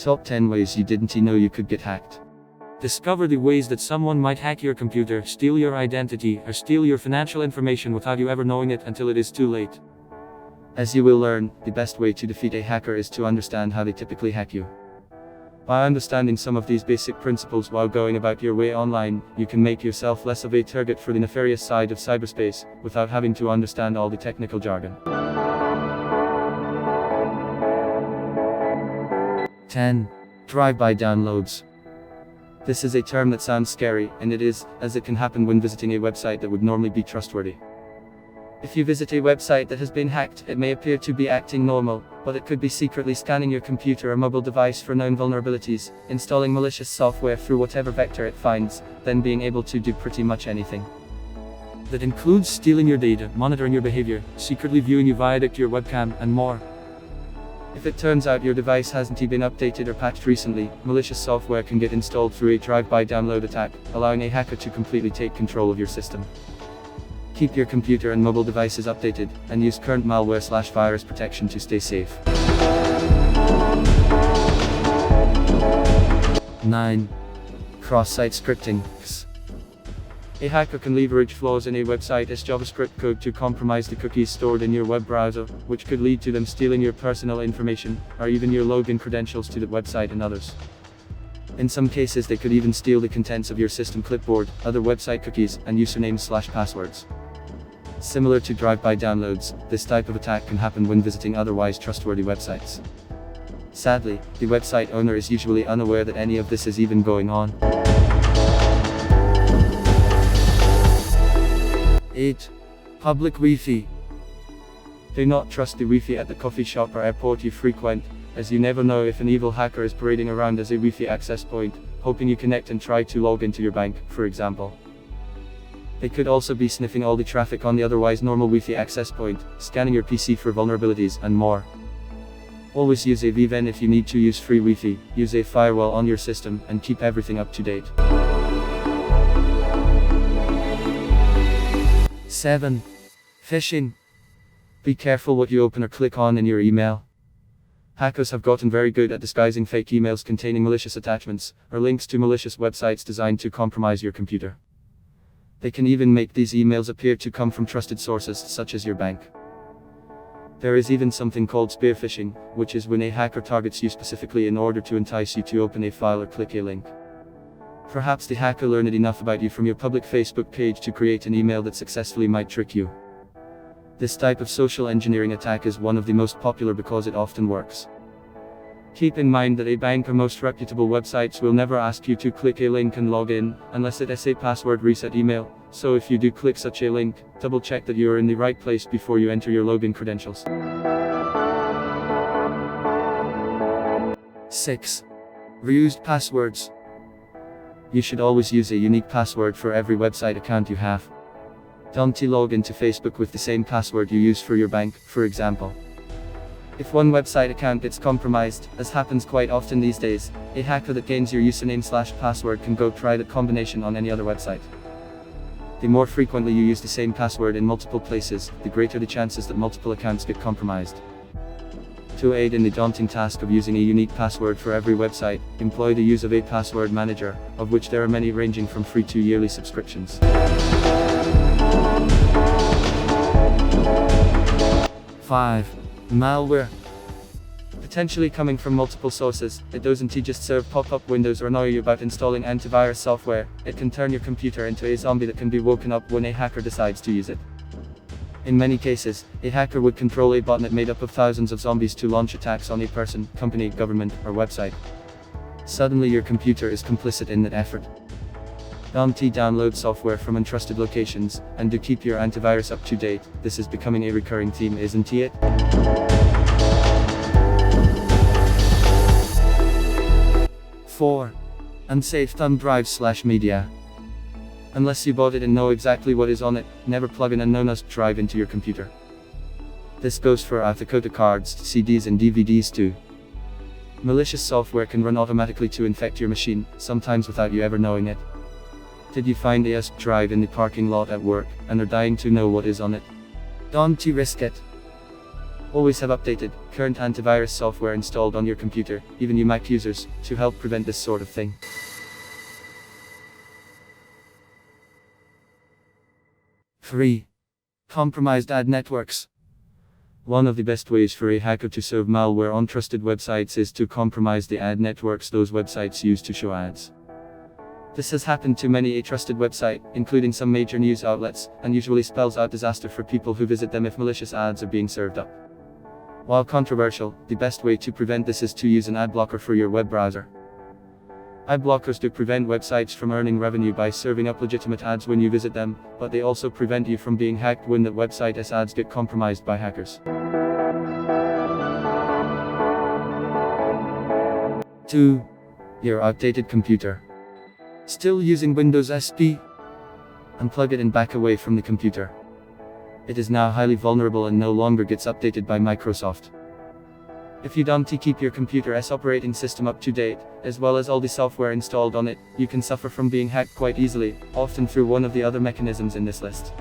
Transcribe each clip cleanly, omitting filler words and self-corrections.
Top 10 ways you didn't know you could get hacked. Discover the ways that someone might hack your computer, steal your identity, or steal your financial information without you ever knowing it until it is too late. As you will learn, the best way to defeat a hacker is to understand how they typically hack you. By understanding some of these basic principles while going about your way online, you can make yourself less of a target for the nefarious side of cyberspace, without having to understand all the technical jargon. 10. Drive-by downloads. This is a term that sounds scary, and it is, as it can happen when visiting a website that would normally be trustworthy. If you visit a website that has been hacked, it may appear to be acting normal, but it could be secretly scanning your computer or mobile device for known vulnerabilities, installing malicious software through whatever vector it finds, then being able to do pretty much anything. That includes stealing your data, monitoring your behavior, secretly viewing you via your webcam, and more. If it turns out your device hasn't been updated or patched recently, malicious software can get installed through a drive-by download attack, allowing a hacker to completely take control of your system. Keep your computer and mobile devices updated, and use current malware/virus protection to stay safe. 9. Crosssite scripting. A hacker can leverage flaws in a website's JavaScript code to compromise the cookies stored in your web browser, which could lead to them stealing your personal information, or even your login credentials to the website and others. In some cases, they could even steal the contents of your system clipboard, other website cookies, and usernames/passwords. Similar to drive-by downloads, this type of attack can happen when visiting otherwise trustworthy websites. Sadly, the website owner is usually unaware that any of this is even going on. 8. Public Wi-Fi. Do not trust the Wi-Fi at the coffee shop or airport you frequent, as you never know if an evil hacker is parading around as a Wi-Fi access point, hoping you connect and try to log into your bank, for example. They could also be sniffing all the traffic on the otherwise normal Wi-Fi access point, scanning your PC for vulnerabilities, and more. Always use a VPN if you need to use free Wi-Fi, use a firewall on your system, and keep everything up to date. 7. Phishing. Be careful what you open or click on in your email. Hackers have gotten very good at disguising fake emails containing malicious attachments, or links to malicious websites designed to compromise your computer. They can even make these emails appear to come from trusted sources, such as your bank. There is even something called spear phishing, which is when a hacker targets you specifically in order to entice you to open a file or click a link. Perhaps the hacker learned enough about you from your public Facebook page to create an email that successfully might trick you. This type of social engineering attack is one of the most popular because it often works. Keep in mind that a bank or most reputable websites will never ask you to click a link and log in, unless it is a password reset email, so if you do click such a link, double check that you are in the right place before you enter your login credentials. 6. Reused passwords. You should always use a unique password for every website account you have. Don't log into Facebook with the same password you use for your bank, for example. If one website account gets compromised, as happens quite often these days, a hacker that gains your username/password can go try that combination on any other website. The more frequently you use the same password in multiple places, the greater the chances that multiple accounts get compromised. To aid in the daunting task of using a unique password for every website, employ the use of a password manager, of which there are many ranging from free to yearly subscriptions. 5. Malware. Potentially coming from multiple sources, it doesn't just serve pop-up windows or annoy you about installing antivirus software, it can turn your computer into a zombie that can be woken up when a hacker decides to use it. In many cases, a hacker would control a botnet made up of thousands of zombies to launch attacks on a person, company, government, or website. Suddenly your computer is complicit in that effort. Don't download software from untrusted locations, and do keep your antivirus up to date. This is becoming a recurring theme, isn't it? 4. Unsafe thumb drive/media. Unless you bought it and know exactly what is on it, never plug an unknown drive into your computer. This goes for authenticated cards, CDs and DVDs too. Malicious software can run automatically to infect your machine, sometimes without you ever knowing it. Did you find a USB drive in the parking lot at work, and are dying to know what is on it? Don't risk it. Always have updated, current antivirus software installed on your computer, even you Mac users, to help prevent this sort of thing. Three. Compromised ad networks. One of the best ways for a hacker to serve malware on trusted websites is to compromise the ad networks those websites use to show ads. This has happened to many a trusted website, including some major news outlets, and usually spells out disaster for people who visit them if malicious ads are being served up. While controversial, the best way to prevent this is to use an ad blocker for your web browser. Ad blockers do prevent websites from earning revenue by serving up legitimate ads when you visit them, but they also prevent you from being hacked when the website's ads get compromised by hackers. 2. Your outdated computer. Still using Windows XP? Unplug it and back away from the computer. It is now highly vulnerable and no longer gets updated by Microsoft. If you don't keep your computer's operating system up to date, as well as all the software installed on it, you can suffer from being hacked quite easily, often through one of the other mechanisms in this list.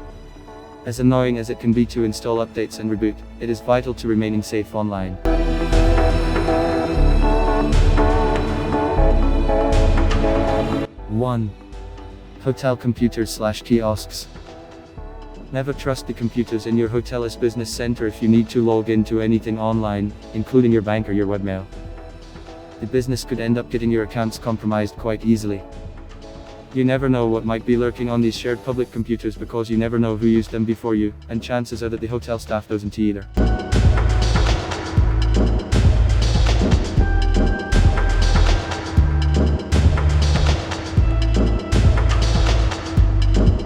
As annoying as it can be to install updates and reboot, it is vital to remaining safe online. 1. Hotel computers/kiosks. Never trust the computers in your hotel's business center if you need to log into anything online, including your bank or your webmail. The business could end up getting your accounts compromised quite easily. You never know what might be lurking on these shared public computers because you never know who used them before you, and chances are that the hotel staff doesn't either.